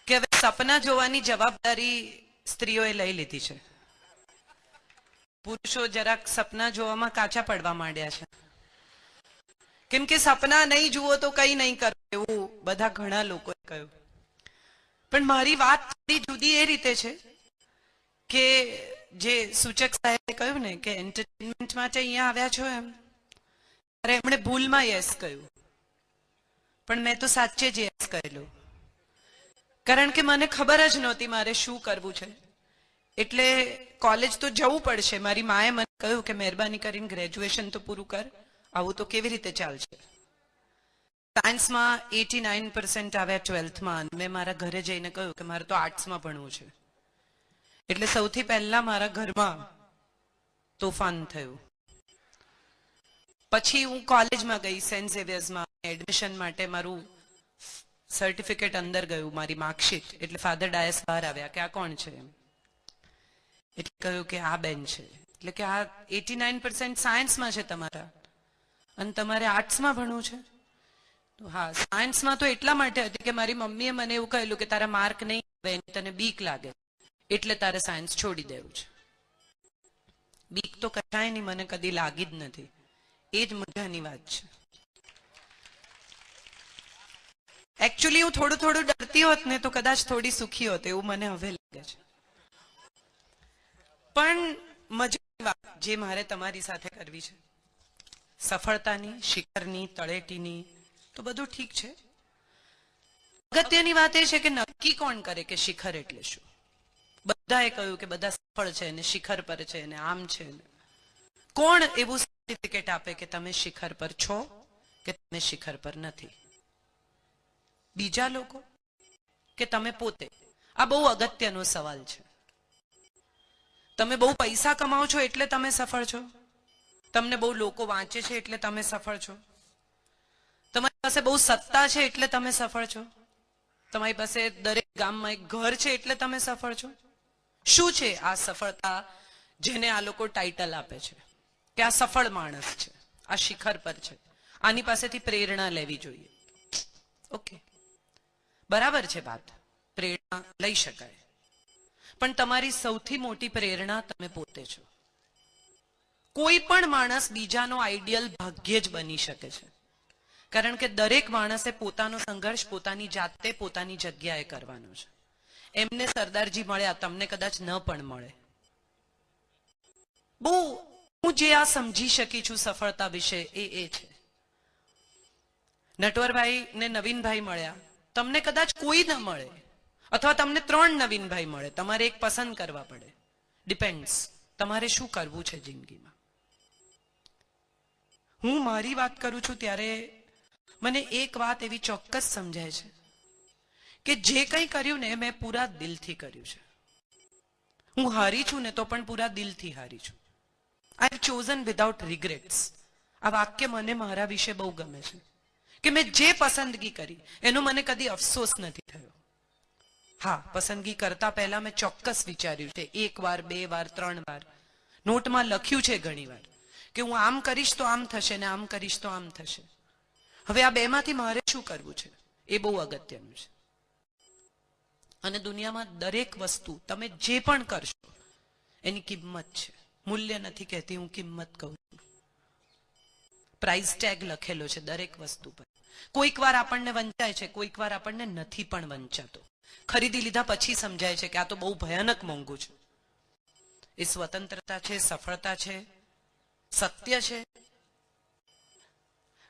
કે હવે સપના જોવાની જવાબદારી સ્ત્રીઓએ લઈ લીધી છે. પુરુષો જરાક સપના જોવામાં કાચા પડવા માંડ્યા છે. કેમ કે સપના નહીં જુઓ તો કઈ નહીં કરો એવું બધા ઘણા લોકોએ કહ્યું. પણ મારી વાત થોડી જુદી એ રીતે છે કે જે સૂચક સાહેબે કહ્યું ને કે એન્ટરટેનમેન્ટ માટે અહીંયા આવ્યા છો એમ, અરે એમણે ભૂલમાં યસ કહ્યું, પણ મેં તો સાચે જ યસ કહેલું. કારણ કે મને ખબર જ નહોતી મારે શું કરવું છે. એટલે કોલેજ તો જવું પડશે. મારી માએ મને કહ્યું કે મહેરબાની કરીને ગ્રેજ્યુએશન તો પૂરું કર, આવું તો કેવી રીતે ચાલશે. સાયન્સમાં 89% આવ્યા 12થમાં. મેં મારા ઘરે જઈને કહ્યું કે મારે તો આર્ટ્સમાં ભણવું છે. એટલે સૌથી પહેલા મારા ઘરમાં તોફાન થયું. પછી હું કોલેજમાં ગઈ, સેન્ટ ઝેવિયર્સમાં એડમિશન માટે. મારું સર્ટિફિકેટ અંદર ગયું, મારી માર્કશીટ. એટલે ફાધર ડાયસ બહાર આવ્યા કે આ કોણ છે એમ. એટલે કહ્યું કે આ બેન છે. એટલે કે આ 89% સાયન્સમાં છે તમારા, અને તમારે આર્ટ્સમાં ભણવું છે? તો હા, સાયન્સમાં તો એટલા માટે હતી કે મારી મમ્મીએ મને એવું કહેલું કે તારા માર્ક નહીં આવે, તને બીક લાગે, એટલે તારે સાયન્સ છોડી દેવું છે. બીક તો કશાય નહીં મને કદી લાગી જ નથી. એ જ મજાની વાત છે. એકચ્યુઅલી હું થોડું થોડું ડરતી હોત ને તો કદાચ થોડી સુખી હોત, એવું મને હવે લાગે છે. પણ મજાની વાત જે મારે તમારી સાથે કરવી છે, સફળતાની, શિખરની, તળેટીની, તો બધું ઠીક છે. અગત્યની વાત એ છે કે નક્કી કોણ કરે કે શિખર એટલે શું. બધાએ કહ્યું કે બધા સફળ છે ને શિખર પર છે ને આમ છે ને. કોણ એવું સર્ટિફિકેટ આપે કે તમે શિખર પર છો કે તમે શિખર પર નથી? બીજા લોકો કે તમે પોતે? આ બહુ અગત્યનો સવાલ છે. તમે બહુ પૈસા કમાઓ છો એટલે તમે સફળ છો? તમને બહુ લોકો વાંચે છે એટલે તમે સફળ છો? તમારી પાસે બહુ સત્તા છે એટલે તમે સફળ છો? તમારી પાસે દરેક ગામમાં એક ઘર છે એટલે તમે સફળ છો? શું છે આ સફળતા જેને આ લોકો ટાઇટલ આપે છે કે આ સફળ માણસ છે, આ શિખર પર છે, આની પાસેથી પ્રેરણા લેવી જોઈએ? ઓકે, બરાબર છે વાત, પ્રેરણા લઈ શકાય. પણ તમારી સૌથી મોટી પ્રેરણા તમે પોતે છો. કોઈ પણ માણસ બીજાનો આઈડિયલ ભાગ્યે જ બની શકે છે. કારણ કે દરેક માણસે પોતાનો સંઘર્ષ પોતાની જાતે પોતાની જગ્યાએ કરવાનો છે. એમને સરદારજી મળ્યા, તમને કદાચ ન પણ મળે. બહુ હું જે આ સમજી શકી છું સફળતા વિશે એ છે. નટવરભાઈ ને નવીનભાઈ મળ્યા, તમને કદાચ કોઈ ન મળે, અથવા તમને 3 નવીનભાઈ મળે, તમારે એક પસંદ કરવા પડે. ડિપેન્ડ્સ તમારે શું કરવું છે જિંદગીમાં. હું મારી વાત કરું છું ત્યારે મને એક વાત એવી ચોક્કસ સમજાય છે કે જે કંઈ કર્યું ને મેં પૂરા દિલથી કર્યું છે. હું હારી છું ને તો પણ પૂરા દિલથી હારી છું. I have chosen without regrets. આ વાક્ય મને મારા વિશે બહુ ગમે છે કે મેં જે પસંદગી કરી એનો મને કદી અફસોસ નથી થયો. હા, પસંદગી કરતા પહેલા મેં ચોક્કસ વિચાર્યું છે, 1 વાર, 2 વાર, 3 વાર. નોટમાં લખ્યું છે ઘણી વાર કે હું આમ કરીશ તો આમ થશે ને આમ કરીશ તો આમ થશે. હવે આ બેમાંથી મારે શું કરવું છે એ બહુ અગત્યનું છે. અને દુનિયામાં દરેક વસ્તુ તમે જે પણ કરશો એની કિંમત છે. મૂલ્ય નથી કહેતી હું, કિંમત કહું છું. પ્રાઇસ ટેગ લખેલો છે દરેક વસ્તુ પર. કોઈક વાર આપણને વંચાય છે, કોઈક વાર આપણને નથી પણ વંચાતો. ખરીદી લીધા પછી સમજાય છે કે આ તો બહુ ભયાનક મોંઘું છે. એ સ્વતંત્રતા છે, સફળતા છે, સત્ય છે.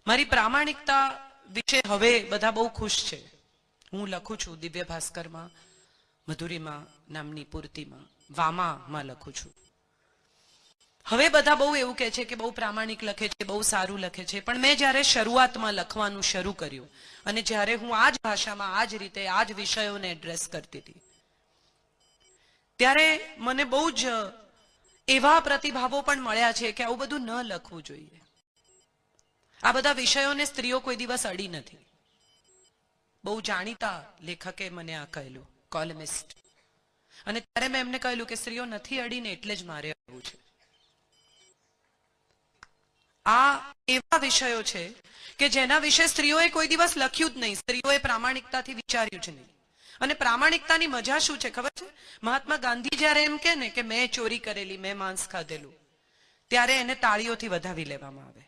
મારી પ્રામાણિકતા વિશે હવે બધા બહુ ખુશ છે. હું લખું છું દિવ્ય ભાસ્કરમાં, મધુરીમાં નામની પૂર્તિમાં, વામામાં લખું છું. હવે બધા બહુ એવું કહે છે કે બહુ પ્રામાણિક લખે છે, બહુ સારું લખે છે. પણ મેં જ્યારે શરૂઆતમાં લખવાનું શરૂ કર્યું અને જ્યારે હું આ જ ભાષામાં, આ જ રીતે, આ જ વિષયોને એડ્રેસ કરતી હતી, ત્યારે મને બહુ જ એવા પ્રતિભાવો પણ મળ્યા છે કે આવું બધું ન લખવું જોઈએ. આ બધા વિષયોને સ્ત્રીઓ કોઈ દિવસ અડી નથી. બહુ જાણીતા લેખકે મને આ કહેલું, કોલમિસ્ટ. અને ત્યારે મેં એમને કહેલું કે સ્ત્રીઓ નથી અડીને એટલે જ મારે આવવું છે. આ એવા વિષયો છે કે જેના વિશે સ્ત્રીઓએ કોઈ દિવસ લખ્યું જ નહીં, સ્ત્રીઓએ પ્રામાણિકતાથી વિચાર્યું જ નહીં. અને પ્રામાણિકતાની મજા શું છે ખબર છે? મહાત્મા ગાંધી જયારે એમ કે ને કે મેં ચોરી કરેલી, મેં માંસ ખાધેલું, ત્યારે એને તાળીઓથી વધાવી લેવામાં આવે.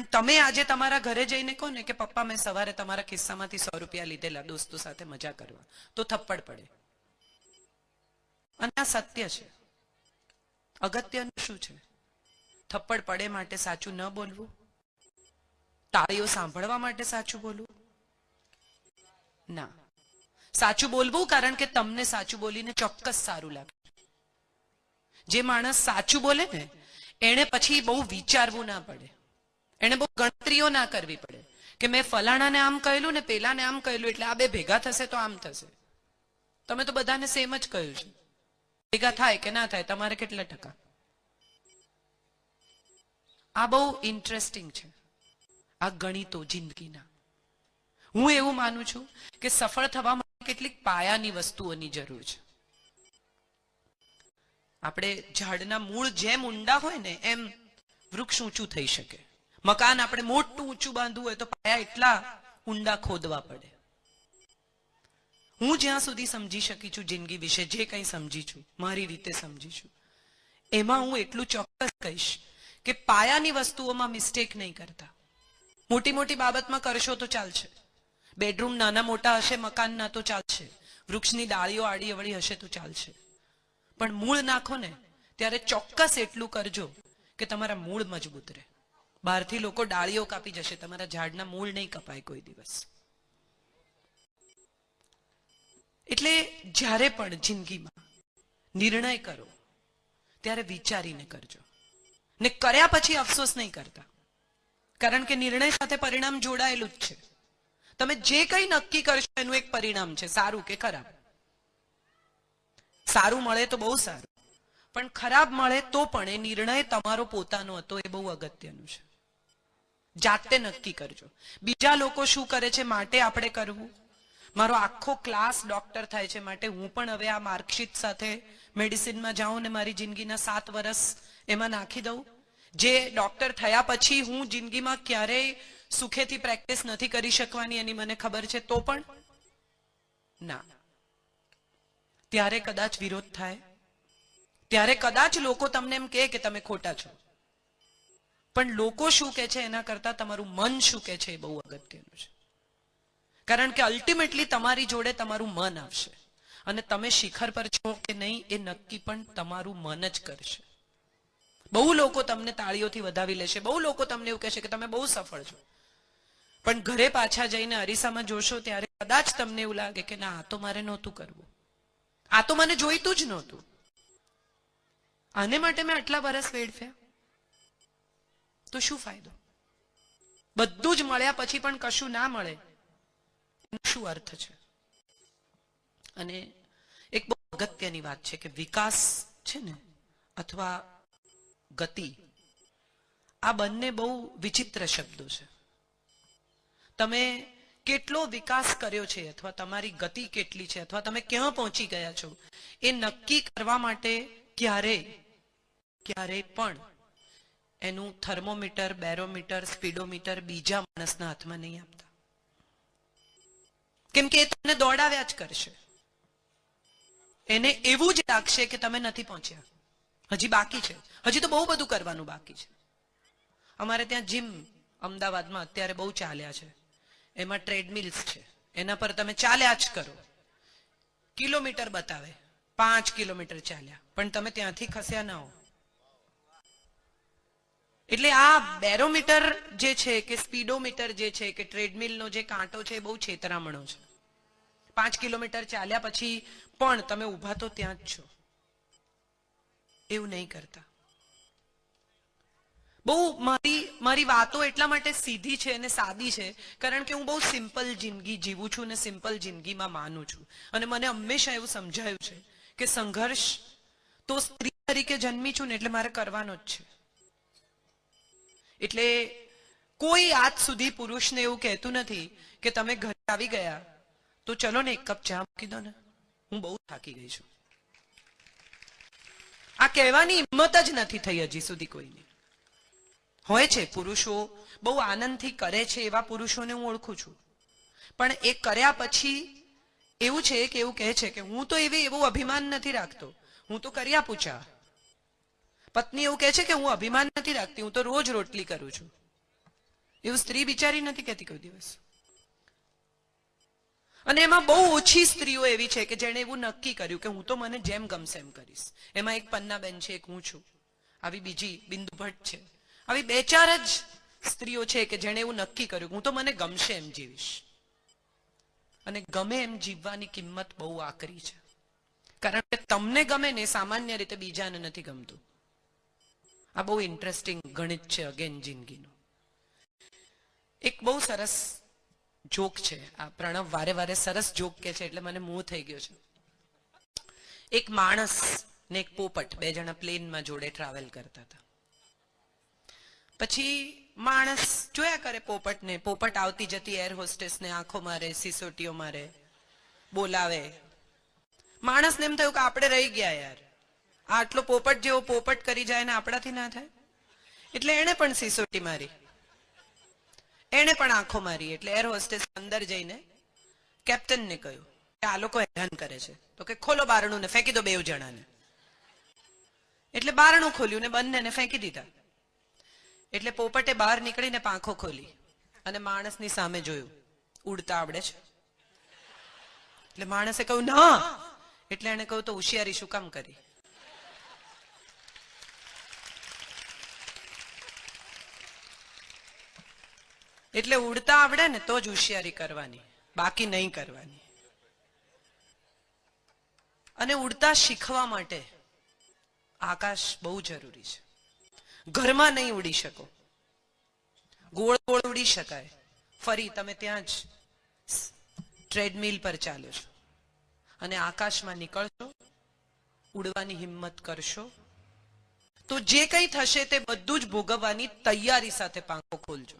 તમે આજે તમારા ઘરે જઈને કહો ને કે પપ્પા મેં સવારે તમારા ખિસ્સામાંથી 100 રૂપિયા લીધેલા દોસ્તો સાથે મજા કરવા, તો થપ્પડ પડે. અને આ સત્ય છે. અગત્યનું શું છે? થપ્પડ પડે માટે સાચું ન બોલવું, તાળીઓ સાંભળવા માટે સાચું બોલવું? ના, સાચું બોલવું, કારણ કે તમને સાચું બોલીને ચોક્કસ સારું લાગે. જે માણસ સાચું બોલે ને એને પછી બહુ વિચારવું ના પડે, એને બહુ ગણતરીઓ ના કરવી પડે કે મેં ફલાણાને આમ કહેલું ને પેલાને આમ કહેલું એટલે આ બે ભેગા થશે તો આમ થશે. તમે તો બધાને સેમ જ કહ્યું છે, ભેગા થાય કે ના થાય તમારે કેટલા ટકા? આ બહુ ઇન્ટરેસ્ટિંગ છે, આ ગણિતો જિંદગીના. હું એવું માનું છું કે સફળ થવા માટે કેટલીક પાયાની વસ્તુઓની જરૂર છે. આપણે ઝાડના મૂળ જેમ ઊંડા હોય ને એમ વૃક્ષ ઊંચું થઈ શકે. મકાન આપણે મોટું ઊંચું બાંધવું હોય તો પાયા એટલા ઊંડા ખોદવા પડે. હું જ્યાં સુધી સમજી શકી છું જિંદગી વિશે, જે કંઈ સમજી છું, મારી રીતે સમજી છું, એમાં હું એટલું ચોક્કસ કહીશ કે પાયાની વસ્તુઓમાં મિસ્ટેક નહીં કરતા. મોટી મોટી બાબતમાં કરશો તો ચાલશે, બેડરૂમ નાના મોટા હશે મકાનના તો ચાલશે, વૃક્ષની ડાળીઓ આડી અવળી હશે તો ચાલશે, પણ મૂળ નાખો ને ત્યારે ચોક્કસ એટલું કરજો કે તમારા મૂળ મજબૂત રહે. બહારથી લોકો ડાળીઓ કાપી જશે, તમારા ઝાડના મૂળ નહીં કપાય કોઈ દિવસ. એટલે જ્યારે પણ જિંદગીમાં નિર્ણય કરો ત્યારે વિચારીને કરજો, ને કર્યા પછી અફસોસ નહીં કરતા, કારણ કે નિર્ણય સાથે પરિણામ જોડાયેલું જ છે. તમે જે કંઈ નક્કી કરશો એનું એક પરિણામ છે, સારું કે ખરાબ. સારું મળે તો બહુ સારું, પણ ખરાબ મળે તો પણ એ નિર્ણય તમારો પોતાનો હતો, એ બહુ અગત્યનું છે. જાતે નક્કી કરજો. બીજા લોકો શું કરે છે માટે આપણે કરવું? મારો આખો ક્લાસ ડોક્ટર થાય છે માટે હું પણ હવે આ માર્કશીટ સાથે મેડિસિનમાં જાઉં ને મારી જિંદગીના 7 વર્ષ એમાં નાખી દઉં? જે ડોક્ટર થયા પછી હું જિંદગીમાં ક્યારેય સુખેથી પ્રેક્ટિસ નથી કરી શકવાની એની મને ખબર છે તો પણ ના. ત્યારે કદાચ વિરોધ થાય, ત્યારે કદાચ લોકો તમને એમ કહે કે તમે ખોટા છો, પણ લોકો શું કહે છે એના કરતા તમારું મન શું કહે છે એ બહુ અગત્યનું છે. કારણ કે અલ્ટિમેટલી તમારી જોડે તમારું મન આવશે, અને તમે શિખર પર છો કે નહીં એ નક્કી પણ તમારું મન જ કરશે. બહુ લોકો તમને તાળીઓથી વધાવી લેશે, બહુ લોકો તમને એવું કહેશે કે તમે બહુ સફળ છો, પણ ઘરે પાછા જઈને અરીસામાં જોશો ત્યારે કદાચ તમને એવું લાગે કે ના, આ તો મારે નહોતું કરવું, આ તો મને જોઈતું જ નહોતું, આને માટે મેં આટલા વર્ષ વેડફ્યા, તો શું ફાયદો? બધું જ મળ્યા પછી પણ કશું ના મળે, શું અર્થ છે? અને એક બહુ અગત્યની વાત છે કે વિકાસ છે ને અથવા ગતિ, આ બંને બહુ વિચિત્ર શબ્દો છે. તમે કેટલો વિકાસ કર્યો છે અથવા તમારી ગતિ કેટલી છે અથવા તમે ક્યાં પહોંચી ગયા છો એ નક્કી કરવા માટે ક્યારેય પણ એનું થર્મોમીટર, બેરોમીટર, સ્પીડોમીટર બીજા માણસના હાથમાં નહીં આપતા, કેમ કે એ તમને દોડાવ્યા જ કરશે. એને એવું જ લાગશે કે તમે નથી પહોંચ્યા, હજી બાકી છે, હજી તો બહુ બધું કરવાનું બાકી છે. અમારે ત્યાં જીમ અમદાવાદમાં અત્યારે બહુ ચાલ્યા છે, એમાં ટ્રેડમિલ્સ છે, એના પર તમે ચાલ્યા જ કરો, કિલોમીટર બતાવે, 5 કિલોમીટર ચાલ્યા, પણ તમે ત્યાંથી ખસ્યા ના હો. એટલે આ બેરોમીટર જે છે કે સ્પીડોમીટર જે છે કે ટ્રેડમિલનો જે કાંટો છે એ બહુ છેતરામણો છે. 5 કિલોમીટર ચાલ્યા પછી પણ તમે ઊભા તો ત્યાં જ છો, એવું નહીં કરતા. બહુ મારી વાતો એટલા માટે સીધી છે અને સાદી છે કારણ કે હું બહુ સિમ્પલ જિંદગી જીવું છું અને સિમ્પલ જિંદગીમાં માનું છું. અને મને હંમેશા એવું સમજાયું છે કે સંઘર્ષ તો સ્ત્રી તરીકે જન્મી છું ને એટલે મારે કરવાનો જ છે. એટલે કોઈ આજ સુધી પુરુષને એવું કહેતું નથી કે તમે ઘરે આવી ગયા તો ચલો ને 1 કપ ચા મૂકી દો ને, હું બહુ થાકી ગઈ છું. આ કહેવાની હિંમત જ નથી થઈ હજી સુધી કોઈની. હોય છે પુરુષો બહુ આનંદથી કરે છે, એવા પુરુષોને હું ઓળખું છું, પણ એ કર્યા પછી એવું છે કે એવું કહે છે કે હું તો એવું અભિમાન નથી રાખતો, હું તો કર્યા પૂછા. પત્ની એવું કહે છે કે હું અભિમાન નથી રાખતી, હું તો રોજ રોટલી કરું છું. એવું સ્ત્રી બિચારી નથી કહેતી કોઈ દિવસ. અને એમાં બહુ ઓછી સ્ત્રીઓ એવી છે કે જેણે એવું નક્કી કર્યું કે હું તો મને જેમ ગમશે એમ કરીશ. એમાં એક પન્નાબેન છે, એક હું છું, આવી બીજી બિંદુ ભટ્ટ છે. આવી 2-4 જ સ્ત્રીઓ છે કે જેણે એવું નક્કી કર્યું હું તો મને ગમશે એમ જીવીશ. અને ગમે એમ જીવવાની કિંમત બહુ આકરી છે, કારણ કે તમને ગમે ને સામાન્ય રીતે બીજાને નથી ગમતું. આ બહુ ઇન્ટરેસ્ટિંગ ગણિત છે અગેન જિંદગીનું. એક બહુ સરસ જોક છે, આ પ્રણવ વારે વારે સરસ જોક કે છે એટલે મને મોહ થઈ ગયો છે. એક માણસ ને એક પોપટ 2 જણા પ્લેનમાં જોડે ટ્રાવેલ કરતા હતા. પછી માણસ જોયા કરે પોપટને. પોપટ આવતી જતી એર હોસ્ટેસને આંખો મારે, સિસોટીઓ મારે, બોલાવે. માણસને એમ થયું કે આપણે રહી ગયા યાર, આટલો પોપટ જેવો પોપટ કરી જાય ને આપણાથી ના થાય. એટલે એણે પણ સિસોટી મારી, એણે પણ આંખો મારી. એટલે એર હોસ્ટેસ અંદર જઈને કેપ્ટનને કહ્યું કે આ લોકો હેરાન કરે છે, તો કે ખોલો બારણું ને ફેંકી દો 2 જણાને. એટલે બારણું ખોલ્યું ને બંનેને ફેંકી દીધા. એટલે પોપટે બહાર નીકળીને પાંખો ખોલી અને માણસની સામે જોયું, ઉડતા આવડે છે? એટલે માણસે કહ્યું ના. એટલે એને કહ્યું તો હોશિયારી શું કામ કરી? એટલે ઉડતા આવડે ને તો જ હોશિયારી કરવાની, બાકી નહીં કરવાની. અને ઉડતા શીખવા માટે આકાશ બહુ જરૂરી છે. ઘરમાં નહીં ઉડી શકો, ગોળ ગોળ ઉડી શકાય. ફરી તમે ત્યાં જ ટ્રેડમિલ પર ચાલો છો અને આકાશમાં નીકળશો, ઉડવાની હિંમત કરશો તો જે કંઈ થશે તે બધું જ ભોગવવાની તૈયારી સાથે પાંખો ખોલજો.